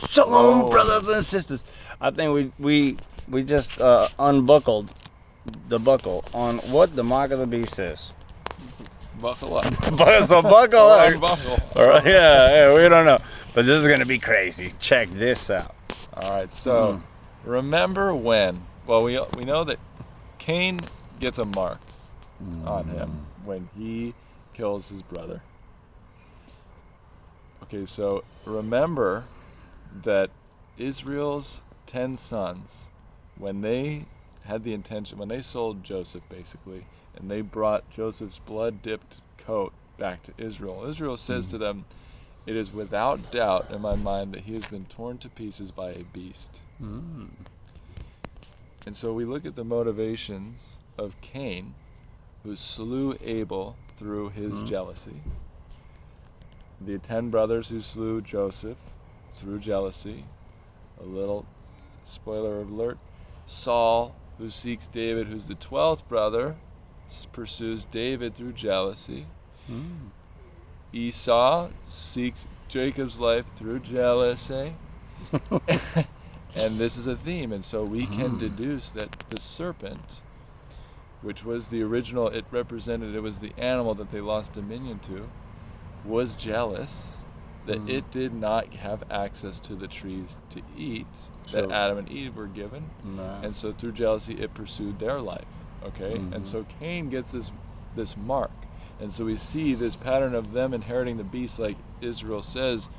Shalom, brothers and sisters. I think we just unbuckled the buckle on what the mark of the beast is. Buckle up. So buckle up. Unbuckle. All right, yeah, we don't know, but this is gonna be crazy. Check this out. All right, so remember when? Well, we know that Cain gets a mark on him when he kills his brother. Okay, so remember that Israel's 10 sons, when they had the intention, when they sold Joseph basically, and they brought Joseph's blood-dipped coat back to Israel, Israel says to them, "It is without doubt in my mind that he has been torn to pieces by a beast." And so we look at the motivations of Cain, who slew Abel through his jealousy. The 10 brothers who slew Joseph through jealousy. A little spoiler alert. Saul, who seeks David, who's the 12th brother, pursues David through jealousy. Esau seeks Jacob's life through jealousy. And this is a theme, and so we can deduce that the serpent, which was the original, it was the animal that they lost dominion to, was jealous that it did not have access to the trees to eat that Adam and Eve were given. And so through jealousy it pursued their life. Okay? And so Cain gets this mark. And so we see this pattern of them inheriting the beast, like Israel says,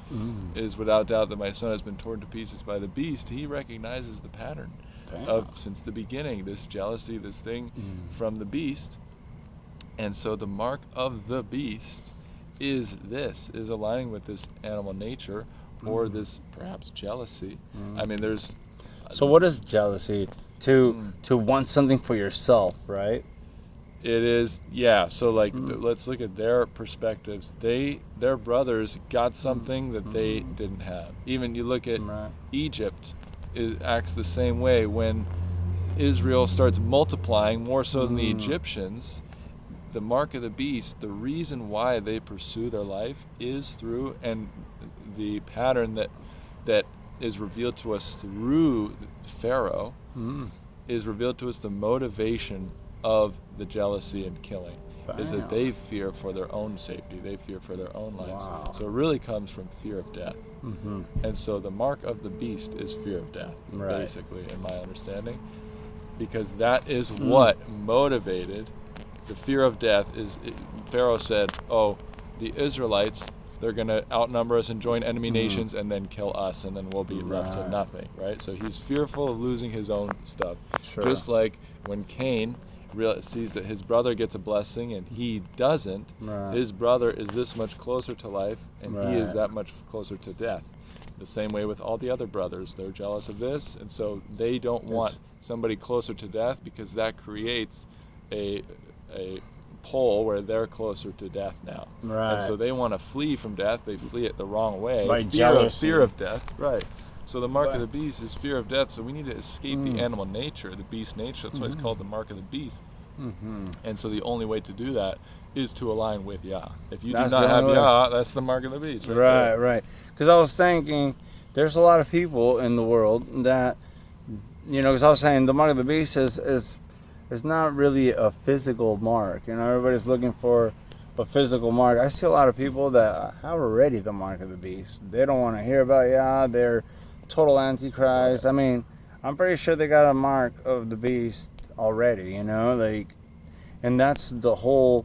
is without doubt that my son has been torn to pieces by the beast. He recognizes the pattern of, since the beginning, this jealousy, this thing from the beast. And so the mark of the beast is aligning with this animal nature, or this perhaps jealousy. I mean, there's... So what is jealousy? To want something for yourself, right? It is, yeah. So like, let's look at their perspectives. Their brothers got something that they didn't have. Even you look at Egypt, it acts the same way. When Israel starts multiplying more so than the Egyptians, the mark of the beast, the reason why they pursue their life is through, and the pattern that is revealed to us through Pharaoh is revealed to us, the motivation of the jealousy and killing is that they fear for their own safety, they fear for their own lives. So it really comes from fear of death. And so the mark of the beast is fear of death, basically, in my understanding, because that is what motivated the fear of death. Pharaoh said, oh, the Israelites, they're going to outnumber us and join enemy nations and then kill us, and then we'll be left to nothing, right? So he's fearful of losing his own stuff. Just like when Cain sees that his brother gets a blessing and he doesn't, his brother is this much closer to life, and he is that much closer to death. The same way with all the other brothers, they're jealous of this, and so they don't want somebody closer to death, because that creates a pole where they're closer to death now. And so they want to flee from death. They flee it the wrong way. By jealousy. Fear of death. Right. So the mark of the beast is fear of death. So we need to escape the animal nature, the beast nature. That's why it's called the mark of the beast. And so the only way to do that is to align with Yah. If you do not have Yah, that's the mark of the beast. Right. Because I was thinking, there's a lot of people in the world that, because I was saying the mark of the beast is not really a physical mark. Everybody's looking for a physical mark. I see a lot of people that have already the mark of the beast. They don't want to hear about Yah. They're total antichrist. I mean, I'm pretty sure they got a mark of the beast already, and that's the whole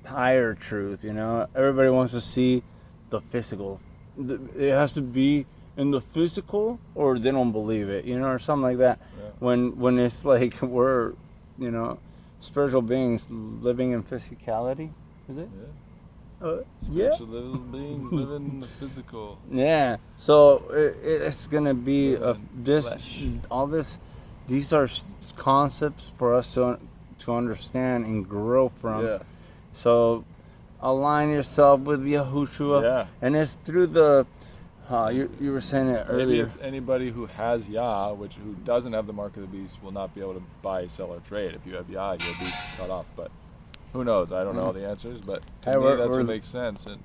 higher truth. Everybody wants to see the physical. It has to be in the physical, or they don't believe it, or something like that. When it's like we're, spiritual beings living in physicality, is it? Spiritual beings living in the physical. Yeah. So it's gonna be these are concepts for us to understand and grow from. So align yourself with Yahushua, and it's through the. You were saying it earlier. Maybe it's anybody who has Yah, who doesn't have the mark of the beast, will not be able to buy, sell, or trade. If you have Yah, you'll be cut off. But who knows? I don't know all the answers, but to me that's what makes sense. And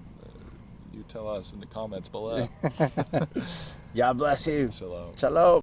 You tell us in the comments below. God bless you. Shalom. Shalom.